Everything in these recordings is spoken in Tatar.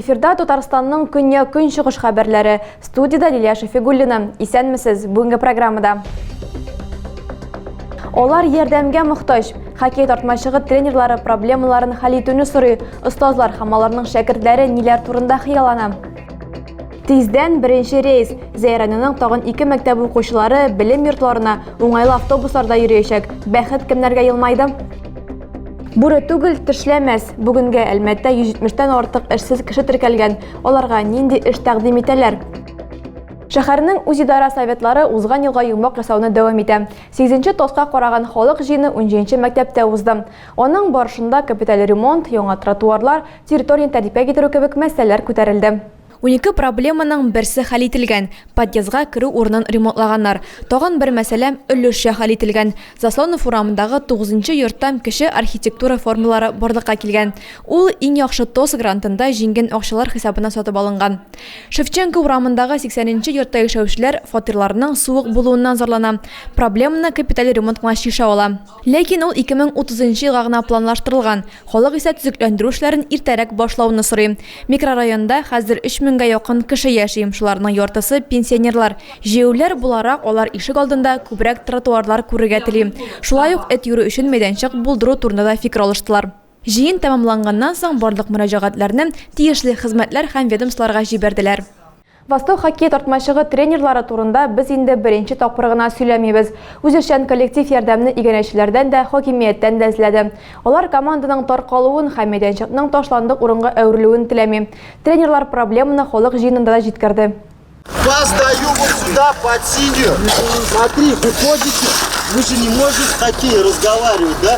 Эфирда Татарстанның көньяк-көнчыгыш хәбәрләре. Студияда Лилия Шафигуллина. Исәнмесез бүгенге программада. Олар ярдәмгә мохтаҗ. Хоккей тартмачыгы тренерлары проблемаларын хәл итүне сорый. Остазлар һәм аларның шәкертләре ниләр турында хыяллана. Тиздән беренче рейс. Зәйранның тагын 2 мәктәп укучылары белем йортларына уңайлы автобусларда йөриячәк. Бәхет кемнәргә елмайды? Буры түгел тешләмәс. Бүгенгә Әлмәттә 170-тән артык эшсез кеше теркәлгән. Аларга нинди эш тәкъдим итәләр? Шәһәрнең үзидара советлары узган елга йомак ясауны дәвам итә. 8нче тосқа караган халык җыены 17нче мәктәптә узды. Аның барышында капиталь ремонт, яңа тротуарлар, территорияны тәртипкә китерү кебек мәсьәләләр күтәрелде. 12 проблеманың берсе хәл ителгән. Подъездга керү урынын ремонтлаганнар. Тагын бер мәсьәлә өлешчә хәл ителгән. Заслонов урамындагы 9нчы йорттан кеше архитектура формалары барлыкка килгән. Ул иң яхшы ТОС грантында җиңгән акчалар хисабына сатып алынган. Шевченко урамындагы 80нче йортта яшәүчеләр фатирларының суык булуыннан зарлана. Проблеманы капиталь ремонтка шиша ала. Ләкин ул 2030 елга гына планлаштырылган. Халык исә төзекләндерү эшләрен иртәрәк башлауны сорый. Микрорайонда хәзер 3000 га якын кеше яши, шуларның яртысы пенсионерлар. Җәүләр буларак алар ишек алдында күбрәк тротуарлар күрергә тели. Шулай ук эт йөрү өчен мәйданчык булдыру турында да фикер алыштылар. Җыен тәмамланганнан соң барлык мөрәҗәгатьләрне тиешле хезмәтләр һәм ведомстволарга җибәрделәр. Восток хоккей тартмачыгы тренерлары турында без инде беренче тапкыр гына сөйләмибез. Үзешчән коллектив ярдәмне игенәчеләрдән дә, хакимияттән дә эзләде. Алар команданың таркалуын һәм мәйданчыкның ташландык урынга әверелүен теләми. Тренерлар проблеманы халык җыенында да җиткерде. Вас даю вот сюда под синюю. Смотри, выходите. Вы же не можете с хоккеем разговаривать, да?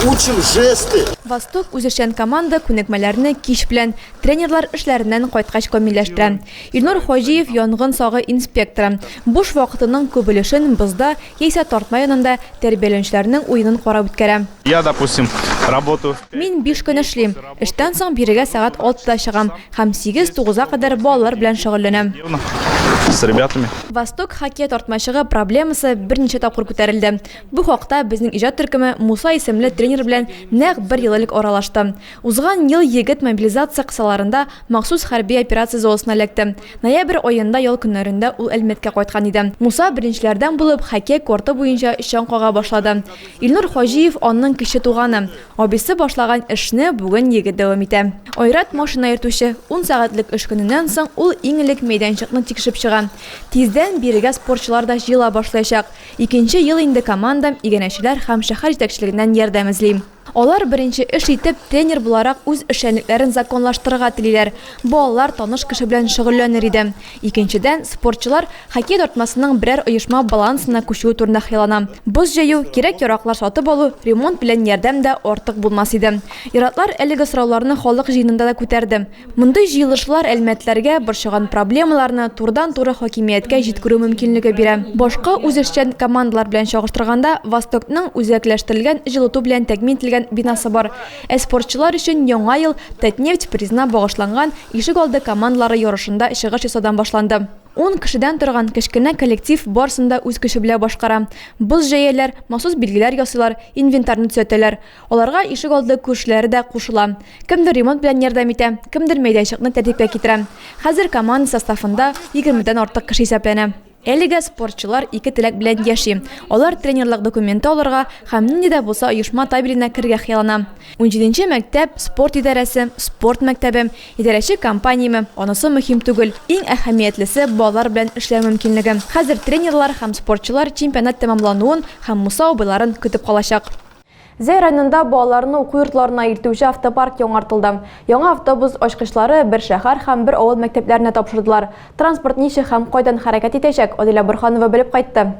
Учим жесты. Восток үзешчән команда күнекмәләрне кич белән тренерлар эшләреннән кайткач камилләштерә. Илнур Хаҗиев янгын сагы инспекторы. Буш вакытының күп өлешен бызда яисә тартма янында тәрбияләнүчеләрнең уенын карап үткәрә. Я, допустим, работаю. Мин 5 көн эшлим. Эштән соң бирегә сәгать 6-да чыгам һәм 8-9-а кадәр балалар белән шөгыльләнәм. С ребятами. Восток хоккей тартмачыгы проблемасы берничә тапкыр күтәрелде. Бу хакта безнең иҗат төркеме Муса исемле тренер белән нәкъ 1 ел элек аралашты. Узган ел егет мобилизация кысаларында махсус хәрби операция зонасына эләкте. Ноябрь аенда ял көннәрендә ул Әлмәткә кайткан иде. Муса беренчеләрдән булып хоккей корты буенча эшчән кага башлады. Илнур Хаҗиев аның кече туганы. Абисе башлаган эшне бүген егет дәвам итә. Айрат машина йөртүче 10 сәгатьлек эш көненнән соң ул иң элек мәйданчыкны тикшереп чыга. Тиздән бирегә спортчылар да җыела башлаячак. Икенче ел инде команда игенәчеләр һәм шәһәр җитәкчелегеннән ярдәм эзли. Алар беренче эш итеп тренер буларак үз эшчәнлекләрен законлаштырырга телиләр. Балалар таныш кеше белән шөгыльләнер иде. Икенчедән спортчылар хоккей тартмасының берәр оешма балансына күчү турында хыяллана. Боз җыю, кирәк-яраклар сатып алу, ремонт белән ярдәм дә артык булмас иде. Иратлар әлеге сорауларны халык җыенында да күтәрде. Мондый җыелышлар әлмәтләргә борчыган проблемаларны турыдан-туры хакимияткә җиткерү мөмкинлеге бирә. Башка үзешчән командалар белән чагыштырганда Востокның үзәкләштерелгән җылыту белән тәэмин ителгән бинасы бар. Спортчылар өчен яңа ел Татнефть призына багышланган ишек алды командалары ярышында чыгыш ясаудан башланды. 10 кешедән торган кечкенә коллектив барсында үз көче белән башкара. Боз җәяләр, махсус билгеләр ясыйлар, инвентарны төзәтәләр. Аларга ишек алды күршеләре дә кушыла. Кемдер ремонт белән ярдәм итә, кемдер мәйданчыкны тәртипкә китерә. Хәзер команда составында 20дән артык кеше исәпләнә. Әлегә спортчылар 2 теләк белән яши. Алар тренерлык документы алырга һәм нинди дә булса оешма табелина кергә хыяллана. 17нче мәктәп, спорт идарәсе, спорт мәктәбе, идарәче компаниямы, анысы мөһим түгел. Иң әһәмиятлесе балалар белән эшләү мөмкинлеге. Хәзер тренерлар һәм спортчылар чемпионат тәмамлануын һәм Муса абыйларын көтеп калачак. Зәйранында балаларны уку йортларына илтүче автопарк яңартылды. Яңа автобус ачкычлары бер шәһәр һәм бер авыл мәктәпләренә тапшырдылар. Транспорт ничек һәм кайдан хәрәкәт итәчәк, Адилә Борһанова белеп кайтты.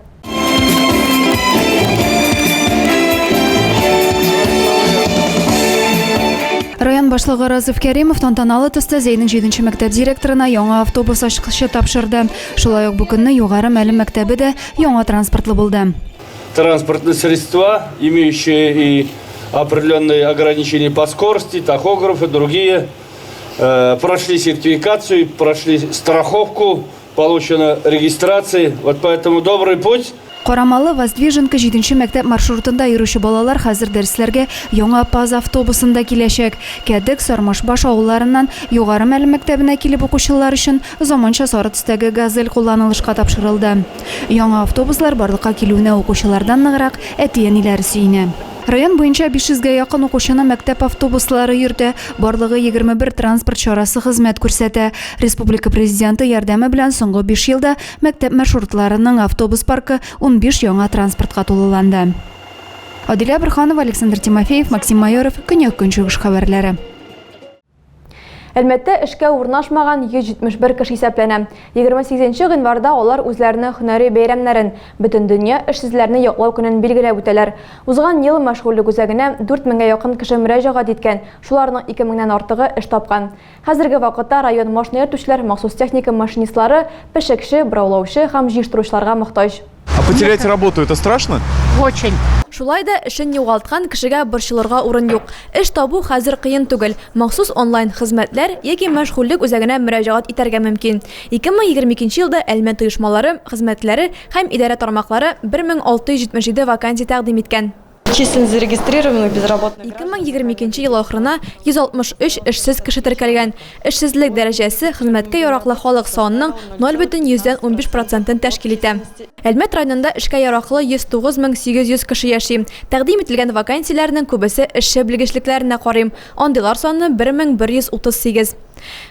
Район башлыгы Разыф Кәримов тантаналы төстә Зәйнең 7нче мәктәп директорына яңа автобус ачкычы тапшырды. Шулай ук бу көнне югары мәгълүм мәктәбе дә яңа транспортлы булды. Транспортные средства, имеющие и определенные ограничения по скорости, тахографы, другие, прошли сертификацию, прошли страховку, получена регистрация. Вот поэтому добрый путь. Корамалы Воздвиженка 7-нче мәктәп маршрутында йөрүче балалар хәзер дәресләргә яңа ПАЗ автобусында киләчәк. Кәдек, Сармашбаш авылларыннан югары мәгълүм мәктәбенә килеп укучылар өчен заманча сары төстәге газель кулланылышка тапшырылды. Яңа автобуслар барлыкка килүенә укучылардан ныграк әти-әниләре сөенә. Район буенча 500-гә якын укучыны мәктәп автобуслары йөртә, барлыгы 21 транспорт чарасы хезмәт күрсәтә. Республика президенты ярдәме белән соңгы 5 елда мәктәп маршрутларының автобус паркы 15 яңа транспортка тулыланды. Адилә Бирханова, Александр Тимофеев, Максим Майоров, Көньяк-Көнчыгыш хәбәрләре. Әлмәттә эшкә урнашмаган 171 кеше исәпләнә. 28 гыйнварда алар үзләренең һөнәри бәйрәмнәрен, бөтен дөнья эшсезләрне яклау көнен билгеләп үтәләр. Узган ел мәшгульлек үзәгенә 4000-гә якын кеше мөрәҗәгать иткән, шуларның 2000-нән артыгы эш тапкан. Хәзерге вакытта район машина йөртүчеләр, махсус техника машинистлары, пешекче, браулаучы һәм җыештыручыларга мохтаҗ. А потерять работу это страшно? Очень. Шулай да эшен югалткан кешегә борчылырга урын юк. Эш табу хәзер кыен түгел. Махсус онлайн хезмәтләр яки мәшгульлек үзәгенә мөрәҗәгать итәргә мөмкин. 2022 елда Әлмәт оешмалары, хезмәтләре һәм идарә тармаклары 1677 вакансия тәкъдим иткән. Численно зарегистрированных безработных. 2022 ел ахырына 163 эшсез кеше теркәлгән. Эшсезлек дәрәҗәсе хезмәткә яраклы халык санының 0,15% тәшкил итә. Әлмәт районында эшкә яраклы 109800 кеше яши. Тәкъдим ителгән вакансияләрнең күбесе эшче белгечлекләренә карый. Андыйлар саны 1138.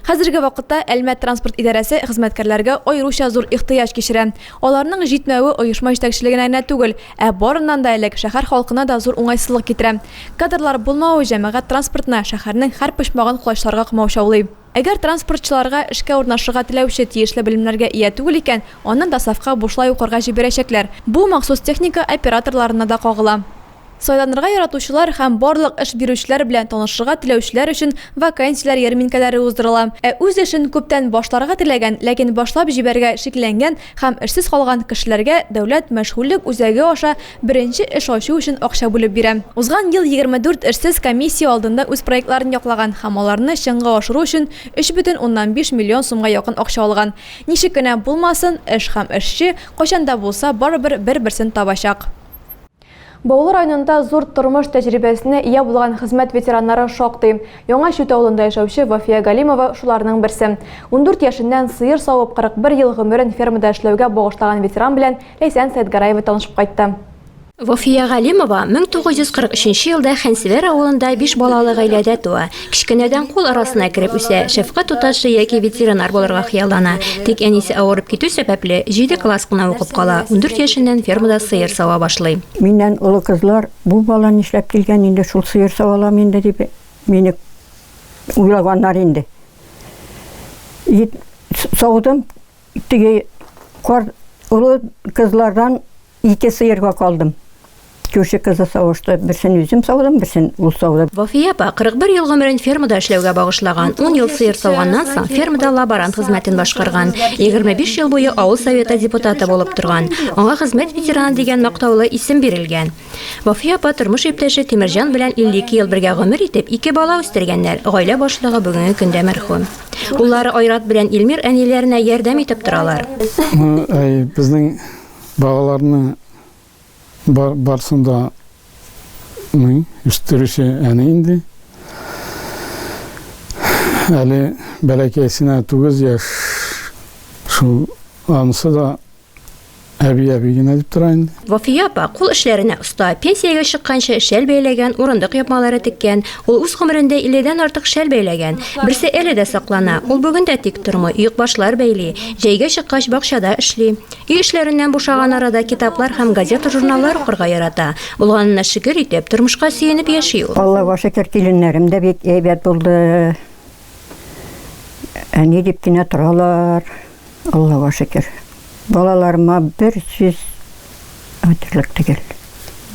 Хәзерге вакытта Әлмәт транспорт идарәсе хезмәткәрләргә аеруча зур ихтыяҗ кичерә. Аларның җитмәве оешма җитәкчелегенә генә түгел, ә барыннан да элек шәһәр халкына да зур уңайсызлык китерә. Кадрлар булмавы җәмәгать транспортына шәһәрнең һәр почмагын кулачларга кымаучаулый. Әгәр транспортчыларга эшкә урнашырга теләүче тиешле белемнәргә ия түгел икән, аны да сафка бушлай укырга җибәрәчәкләр. Бу махсус техника операторларына да кагыла. Сайланырга яратучылар һәм барлык эш бирүчеләр белән танышырга теләүчеләр өчен вакансияләр ярминкәләре уздырыла. Үз эшен күптән башларга теләгән, ләкин башлап җибәргә шикләнгән һәм эшсез калган кешеләргә дәүләт мәшгульлек үзәге аша беренче эш ачу өчен акча бүлеп бирә. Узган ел 24 эшсез комиссия алдында үз проектларын яклаган һәм аларны чынга ашыру өчен 3,5 миллион сумга якын акча алган. Ничек кенә булмасын, эш һәм эшче кайчанда булса барыбер бер-берсен табачак. Баулы районында зур тормыш тәҗрибәсенә ия булган хезмәт ветераннары шактый. Яңа Шүт авылында яшәүче Вафия Галимова шуларның берсе. 14 яшеннән сыер савып 41 ел гомерен фермада эшләүгә багышлаган ветеран белән Ләйсән Сәйдгараева танышып кайтты. Вафия Галимова 1943 елда Хәнсевер авылында 5 балалы гаиләдә туа. Кичкенәдән кул арасына кереп үсә, шәфкать туташы яки ветеринар булырга хыяллана. Тик әнисе авырып китү сәбәпле 7 класс кына укып кала. 14 яшеннән фермада сыер сава башлый. Миннән улы кызлар, бу бала нишләп килгән инде, шул сыер савалам инде дип мине уйлаганнар инде. Саудым, теге улы кызлардан 2 сыерга калдым. Көрші кызы сауышты, бірсін үзім саудым, бірсін ұл саудым. Вафия апа 41 ел гомерен фермада эшләүгә багышлаган. 10 ел сыер сауганнан соң фермада лаборант хезмәтен башкарган. 25 ел буе авыл советы депутаты булып торган. Аңа хезмәт ветераны дигән мактаулы исем бирелгән. Вафия апа тормыш иптәше Тимирҗан белән 52 ел бергә гомер итеп, 2 бала үстергәннәр. Гаилә башлыгы бүгенге көндә мәрхүм. Уллары Айрат белән Илмир әниләренә ярдәм итеп торалар. Безнең балаларны барсында үстерүче әне инде. Әле бәләкәйсенә 9 яш. Шул анысы да әби генә дип тора инде. Вафия апа кул эшләренә оста. Пенсиягә чыкканча шәл бәйләгән, урындык япмалары теккән. Ул үз гомерендә 50-дән артык шәл бәйләгән. Берсе әле дә саклана. Ул бүген дә тик тормый, юк башлар бәйли. Җәйгә чыккач бакчада эшли. Үй эшләреннән бушаган арада китаплар һәм газета, журналлар укырга ярата. Булганына шөкер итеп, тормышка сөенеп яши ул. Аллаһка шөкер, киленнәрем дә бик әйбәт булды. Әни дип кенә торалар. Аллаһка шөкер. Балаларыма bir сүз әйтерлек түгел.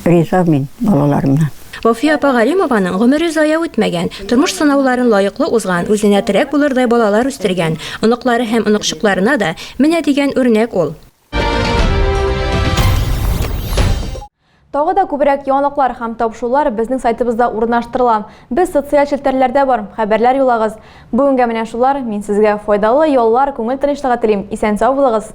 Риза мин балаларымнан. Вафия апа Галимованың гомере зая үтмәгән, тормыш сынауларын лаеклы узган, үзенә терәк булырдай балалар үстергән. Оныклары һәм оныкчыкларына да менә дигән үрнәк ул. Тагы да күбрәк яңалыклар һәм тапшырулар безнең сайтыбызда урнаштырыла. Без социаль челтәрләрдә бар, хәбәрләр юлагыз. Бүгенгә менә шулар, мин сезгә файдалы яллар, күңел тынычлыгы телим. Исән сау булыгыз.